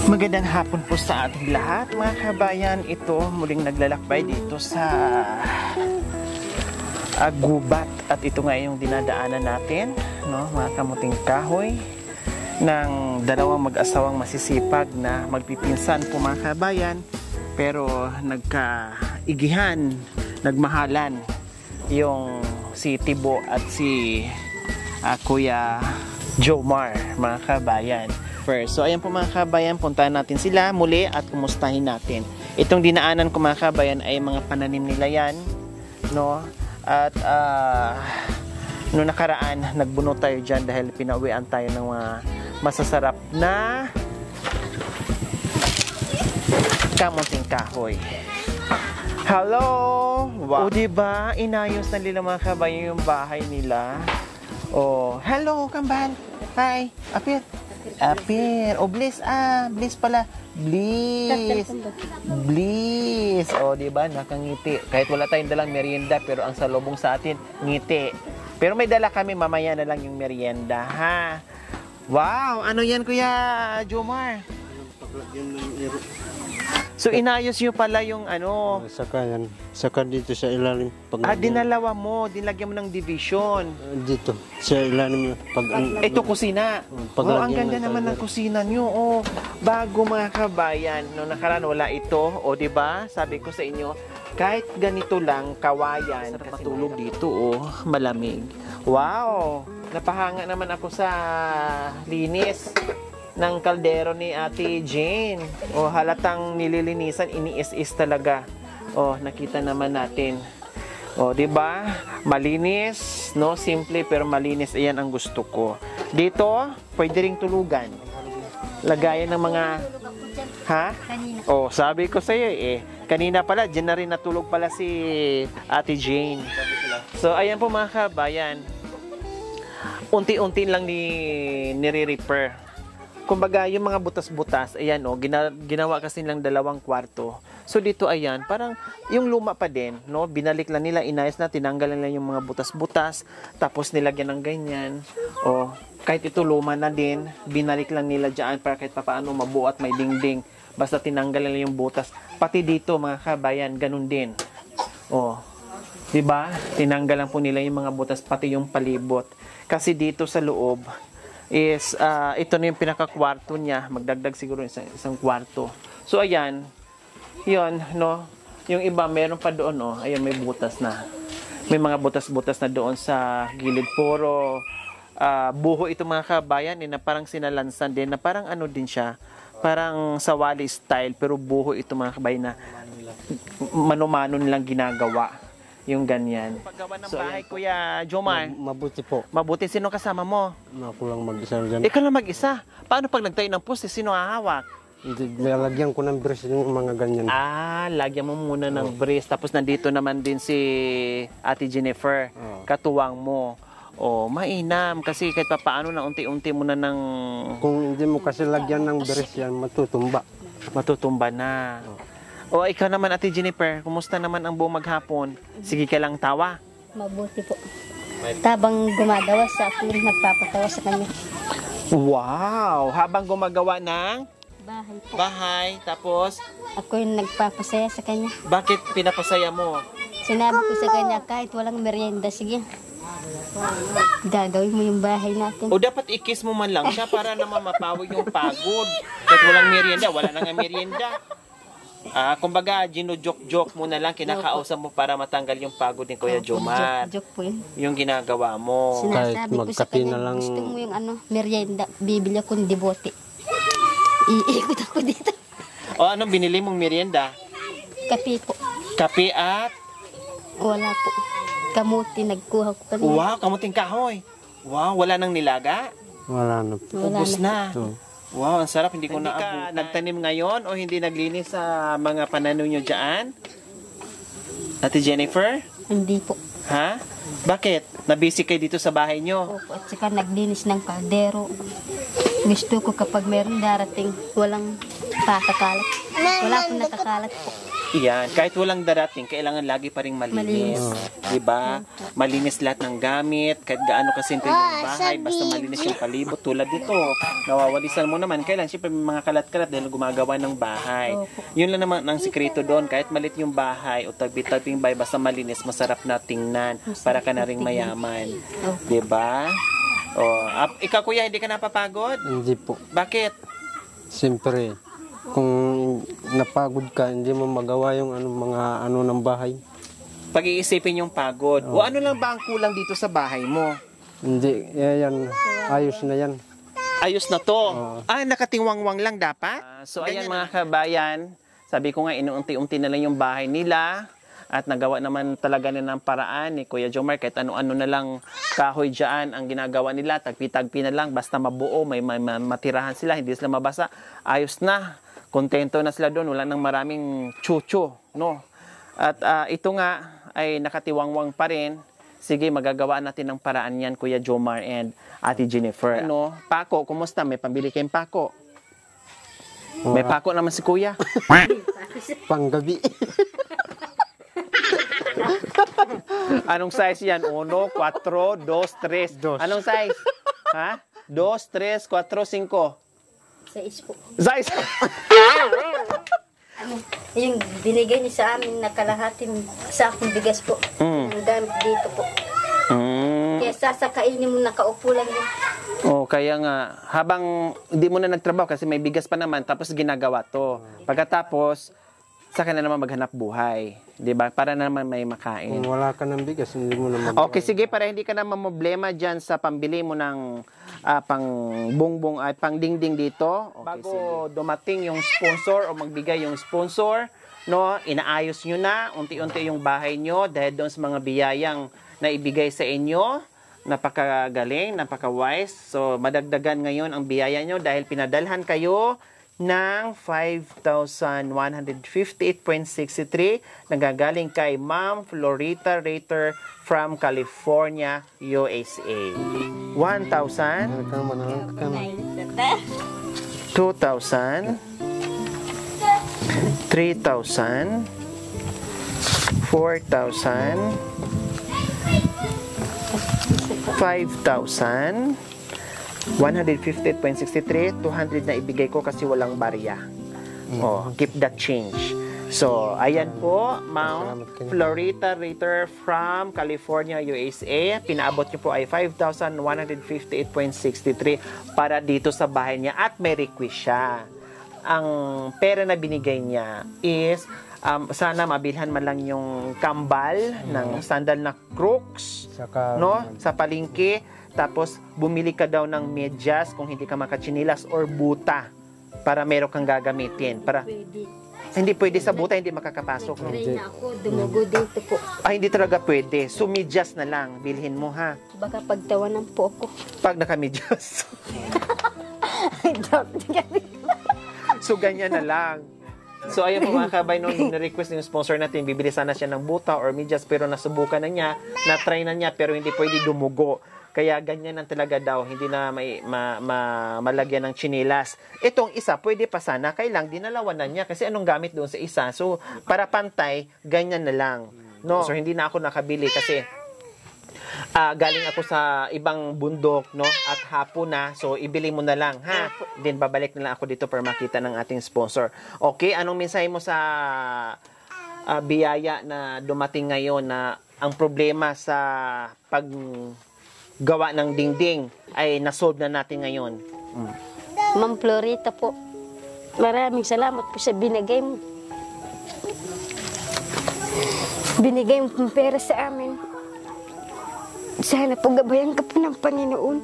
Magandang hapon po sa ating lahat mga kabayan. Ito muling naglalakbay dito sa gubat at ito nga yung dinadaanan natin, no, mga kamuting kahoy ng dalawang mag-asawang masisipag na magpipinsan po mga kabayan, pero nagkaigihan, nagmahalan yung si Tibo at si Kuya Jomar mga kabayan. So ayan po mga kabayan, puntahan natin sila muli at kumustahin natin. Itong dinaanan ko mga kabayan ay mga pananim nila yan, no? At noong nakaraan nagbunot tayo dyan dahil pinauwian tayo ng mga masasarap na kamunting kahoy. Hello! Wow. O diba, inayos na nila mga kabayan yung bahay nila. Oh, hello kambal! Hi! Apit! Apir. O, Bliss. Bliss pala. Bliss. Bliss. O, diba? Nakangiti. Kahit wala tayong dalang merienda, pero ang salubong sa atin, ngiti. Pero may dala kami, mamaya na lang yung merienda, ha? Wow! Ano yan, Kuya Jomar? So, inayos nyo pala yung ano? Saka yan. Saka dito sa ilalim. Dinalawa mo. Dinlagyan mo ng division. Dito. Sa ilalim. Ito kusina. Oh, ang ganda naman ng kusina nyo. Oh, bago mga kabayan. Noong nakaraan wala ito. O, diba? Sabi ko sa inyo, kahit ganito lang, kawayan. Sarap matulog dito. Oh, malamig. Wow! Napahanga naman ako sa linis ng kaldero ni Ate Jane. O, halatang nililinisan, iniis-is talaga. O, nakita naman natin. O, 'di ba? Malinis, no? Simple pero malinis. Ayan ang gusto ko. Dito, pwede ring tulugan. Lagayan ng mga O, sabi ko sa iyo kanina pala diyan na rin natulog pala si Ate Jane. So, ayan po mga kabayan. Unti-unti lang nire-repair. Kumbaga, yung mga butas-butas, ayan o, ginawa kasi nilang 2 kwarto. So, dito ayan, parang yung luma pa din, no? Binalik lang nila, inayos na, tinanggal nila yung mga butas-butas, tapos nilagyan ng ganyan. O, kahit ito luma na din, binalik lang nila dyan para kahit papaano mabuo at may dingding. Basta tinanggal nila yung butas. Pati dito, mga kabayan, ganun din. O, diba? Tinanggal lang po nila yung mga butas, pati yung palibot. Kasi dito sa loob, is ito na yung pinaka-kwarto niya, magdagdag siguro isang kwarto. So ayan, yun, no, yung iba meron pa doon, oh, ayan, may butas na, may mga butas-butas na doon sa gilid. Puro buho ito mga kabayan, na parang sinalansan din, na parang ano din siya, parang sawali style, pero buho ito mga kabayan na mano-mano nilang ginagawa yung ganyan. Paggawa ng bahay, Kuya Jomar? Mabuti po. Mabuti. Sino kasama mo? Ako lang mag-isa dyan. Ikaw lang mag-isa? Paano pag nagtayo ng poste, sino hahawak? Lalagyan ko ng brace yung mga ganyan. Lagyan mo muna ng brace. Tapos nandito naman din si Ate Jennifer, katuwang mo. Mainam. Kasi kahit pa paano na unti-unti mo na ng... Kung hindi mo kasi lagyan ng brace yan, matutumba. Matutumba na. Ikaw naman, Ate Jennifer, kumusta naman ang buong maghapon? Sige ka lang tawa. Mabuti po. Tabang gumagawa sa ako rin nagpapatawa sa kanya. Wow! Habang gumagawa ng Bahay po. bahay, tapos Ako yung nagpapasaya sa kanya. bakit pinapasaya mo? Sinabi ko sa kanya, kahit walang merienda, sige. Gagawin mo yung bahay natin. O dapat i-kiss mo man lang siya para naman mapawag yung pagod. Kahit walang merienda, wala na nga merienda. Kumbaga, ginujok-jok mo na lang, kinakausap mo para matanggal yung pagod ni Kuya Jomar. Joke po yun. Yung ginagawa mo. Sinasabi ko sa magkape kanya, na lang. gusto mo yung merienda, bibili akong debote. Iikot ako dito. Anong binili mong merienda? Kape po. Kape at? Wala po. Kamuti, nagkuha ko kanina. Wow, kamuting kahoy. Wow, wala nang nilaga? Wala na po. Wala Ubus na. Ito. Wow, ang sarap. Hindi ko naabutan. Nagtanim ngayon o hindi naglinis sa mga pananim nyo dyan? Ate Jennifer? Hindi po. Ha? Bakit? Nabisi kayo dito sa bahay nyo? Opo, at saka naglinis ng kaldero. Gusto ko kapag meron darating, walang pakakalat. Wala akong nakakalat po. Iyan. Kahit walang darating, kailangan lagi pa ring malinis. Malinis. Diba? malinis lahat ng gamit, kahit gaano kasimple yung bahay, basta malinis yung palibot. Tulad dito, nawawalisan mo naman. Kailan, siyempre may mga kalat-kalat dahil gumagawa ng bahay. Yun lang naman ang sikreto doon. Kahit malit yung bahay o tabi-tabing bahay, basta malinis, masarap na tingnan para ka na ring mayaman. Diba? Ikaw kuya, hindi ka napapagod? Hindi po. Bakit? Siyempre, kung napagod ka, hindi mo magawa yung mga ng bahay. Pag-iisipin yung pagod. O ano lang ba ang kulang dito sa bahay mo? Hindi, yan. Ayos na yan. Ayos na to. Nakatingwangwang lang dapat? So ayan mga kabayan, sabi ko nga inuunti-unti na lang yung bahay nila at nagawa naman talaga nila ng paraan ni Kuya Jomar kahit ano-ano na lang kahoy dyan ang ginagawa nila, tagpi-tagpi na lang basta mabuo, may matirahan sila, hindi sila mabasa. Ayos na. Kontento na sila doon, wala nang maraming chucho, no? At ito nga ay nakatiwangwang pa rin. Sige, magagawa natin ng paraan yan, Kuya Jomar and Ate Jennifer. Pako, kumusta? May pambili kayong pako? May pako naman si Kuya. Panggabi. Anong size yan? 1, 4, 2, 3. Anong size? Ha? 2, 3, 4, 5. Sais po. Size? Yung binigay niya sa amin na kalahating sakong bigas po. Ang gamit dito po. Kaya sasakainin mo nakaupo lang yun. Kaya nga, habang hindi mo na nagtrabaho kasi may bigas pa naman, tapos ginagawa to. Pagkatapos, saka na naman maghanap buhay. Diba? Para na naman may makain. Kung wala ka ng bigas, hindi mo na magawa. Okay, sige, para hindi ka na problema dyan sa pambili mo ng pang bongbong ay pang dingding dito. Okay, bago dumating yung sponsor o magbigay yung sponsor, no, inaayos nyo na unti-unti yung bahay nyo dahil doon sa mga biyayang na ibigay sa inyo. Napakagaling, napaka-wise. So, madagdagan ngayon ang biyaya nyo dahil pinadalhan kayo ng 5,158.63 nagagaling kay Ma'am Florita Rater from California, USA. 1,000, 2,000, 3,000, 4,000, 5,000, 158.63, 200 na ibigay ko kasi walang barya. Keep that change. So, ayan po, Ma'am Florita Rater from California, USA. Pinaabot niyo po ay 5,158.63 para dito sa bahay niya at may request siya. Ang pera na binigay niya is sana mabilhan man lang yung kambal ng sandal na Crooks, no, sa palengke. Tapos, bumili ka daw ng medyas kung hindi ka makatsinilas or buta para meron kang gagamitin. Para hindi pwede sa buta, hindi makakapasok. Nag-try na ako, dumugo dito po. Hindi talaga pwede. So, medyas na lang. Bilhin mo, ha? Baka pagtawanan po ako. Pag naka-medyas. So, ganyan na lang. So, ayan po mga kabay, nung na-request ng sponsor natin, bibili sana siya ng buta or medyas, pero nasubukan na niya, na-try na niya, pero hindi pwede dumugo. Kaya ganyan lang talaga daw, hindi na malagyan ng chinilas. Itong isa, pwede pa sana, kailang dinalawan na niya kasi anong gamit doon sa isa. So, para pantay, ganyan na lang. No? So, hindi na ako nakabili kasi galing ako sa ibang bundok, no? At hapon na, so ibili mo na lang, ha? Then, babalik na lang ako dito para makita ng ating sponsor. Okay, anong mensahe mo sa biyaya na dumating ngayon na ang problema sa gawa ng dingding ay nasolve na natin ngayon? Ma'am Florita po, maraming salamat po sa binigay mo. Binigay mo pong pera sa amin. Sana po gabayan ka po ng Panginoon.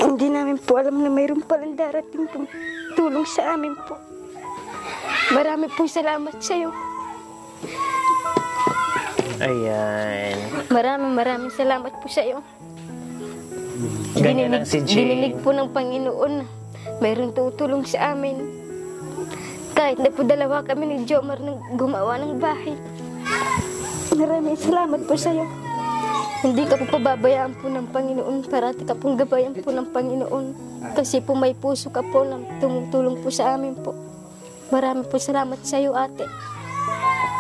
Hindi namin po alam na mayroon palang darating pong tulong sa amin po. Marami pong salamat sa iyo. Ayan. Maraming salamat po sa iyo. Ganyan lang si Jane. Dinilig po ng Panginoon na mayroon tutulong sa amin. Kahit na po dalawa kami ni Jomar nang gumawa ng bahay. Maraming salamat po sa iyo. Hindi ka po pababayaan po ng Panginoon. Parati ka pong gabayan po ng Panginoon. Kasi po may puso ka po na tumutulong po sa amin po. Maraming po salamat sa iyo, ate.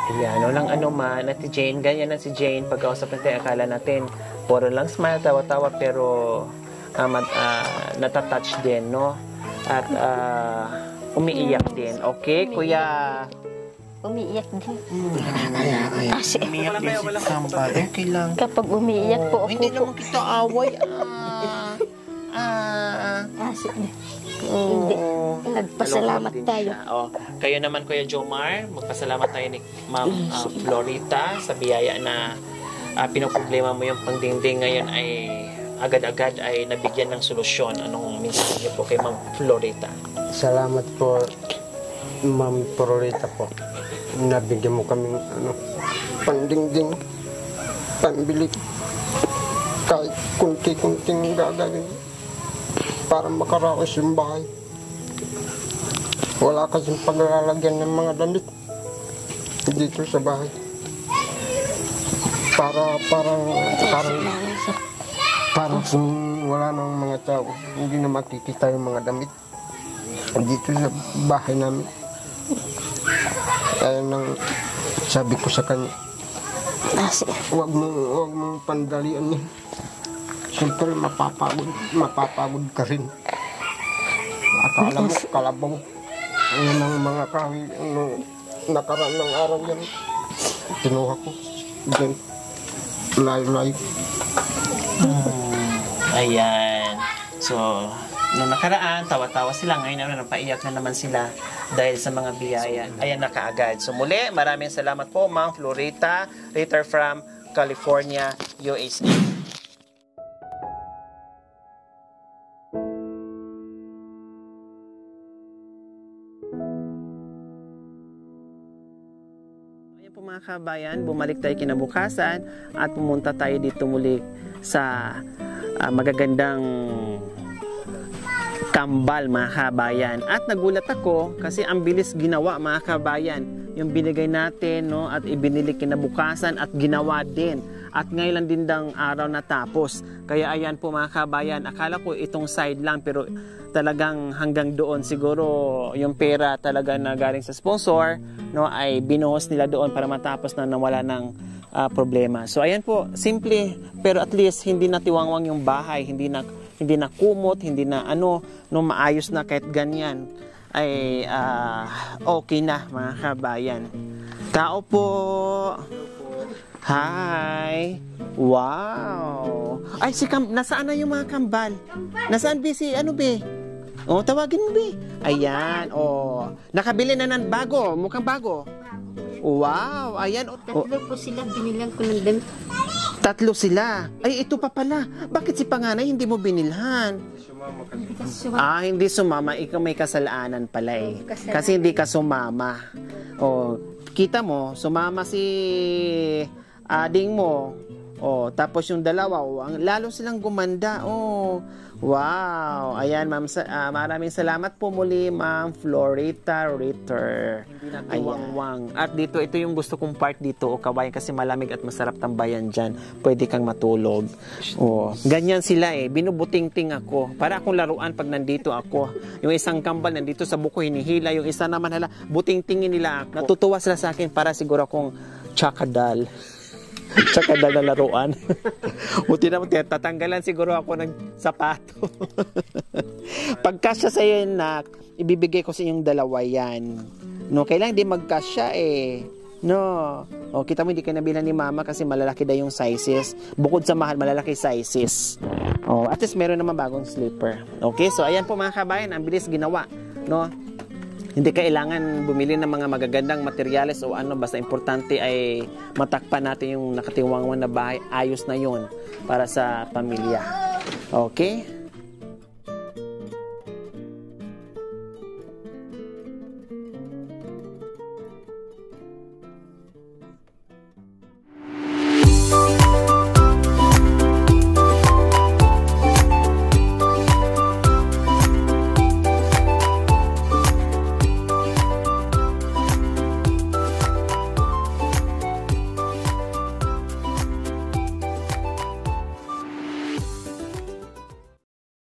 Ayan, walang ano man. At si Jane, ganyan na si Jane. Pagkausap natin, akala natin, puro lang smile, tawa-tawa, pero natatouch din, no? At umiiyak din. Okay, kuya? Umiiyak din. Kasi Umiiyak din si Kambal. Okay lang. kapag umiiyak po ako Hindi po. naman kita away. Kasi hindi. Nagpasalamat Nalungkot din tayo. siya. Oh, kayo naman, Kuya Jomar, magpasalamat tayo ni Ma'am Florita sa biyaya na pinoproblema mo yung pangdingding ngayon ay agad-agad ay nabigyan ng solusyon. Anong mensahe niyo po kay Ma'am Florita? Salamat po, Ma'am Florita po. Nabigyan mo kaming pandingding, pambili, kahit kunti-kunting gagawin para makaraos yung bahay. Wala kasing paglalagyan ng mga damit dito sa bahay. Parang kung wala nang mga tao, hindi na makikita yung mga damit dito sa bahay namin. Kaya nang sabi ko sa kanya, Kasi huwag mong pandalian yun. Siyempre mapapagod ka rin. Akala mo kalabaw. Ngayon ang mga kahoy, nakaraan ng araw yan, kinuha ko. Diyan, layo-layo. Ayan. So, nung nakaraan, tawa-tawa sila. Ngayon, napaiyak na naman sila dahil sa mga biyaya. Ayan na kaagad. So, muli, maraming salamat po, Ma'am Florita, Ritter from California, USA. Ayan po mga kabayan, bumalik tayo kinabukasan at pumunta tayo dito muli sa magagandang kambal mga kabayan. At nagulat ako kasi ang bilis ginawa mga kabayan. Yung binigay natin, no, at ibinili kinabukasan at ginawa din. At ngayon lang din dang araw natapos. Kaya ayan po mga kabayan, akala ko itong side lang pero talagang hanggang doon siguro yung pera talaga na galing sa sponsor, no, ay binuhos nila doon para matapos na nawala ng problema. So ayan po, simple pero at least hindi na tiwangwang yung bahay, hindi na kumot, hindi na maayos na kahit ganyan ay okay na mga kabayan. Tao po. Hi. Wow. Ay nasaan na yung mga kambal? Nasaan be si be? Oh, tawagin mo be. Ayan, oh. Nakabili na ng bago, mukhang bago. Wow, ayan. tatlo po sila, binilang ko ng damit. Tatlo sila. Ay, ito pa pala. Bakit si panganay hindi mo binilhan? Hindi sumama. Ikaw may kasalanan pala eh. Kasi hindi ka sumama. O, kita mo, sumama si ading mo. O, tapos yung dalawa, lalo silang gumanda. Oh, wow. Ayan, ma'am. Maraming salamat po muli, Ma'am Florita Ritter. Ayan. At dito, ito yung gusto kong part dito, o kabayan, kasi malamig at masarap tambayan dyan. Pwede kang matulog. O, ganyan sila eh. Binubuting-ting ako. Para akong laruan pag nandito ako. Yung isang kambal nandito sa buko, hinihila. Yung isa naman, buting-tingin nila ako. Natutuwa sila sa akin para siguro akong tsakadal. Tsakadal na laruan. Buti naman, tatanggalan siguro ako ng sapato. Pagkasya sa iyo, nak, ibibigay ko sa inyong dalawa yan. No, kailangan di magkasya eh. No. O, kita mo, hindi ka nabilan ni mama kasi malalaki daw yung sizes. Bukod sa mahal, malalaki sizes. O, at least meron naman bagong slipper. Okay, so ayan po mga kabayan, ang bilis ginawa. No? Hindi kailangan bumili ng mga magagandang materyales o basta importante ay matakpan natin yung nakatiwangwan na bahay. Ayos na yun para sa pamilya. Okay?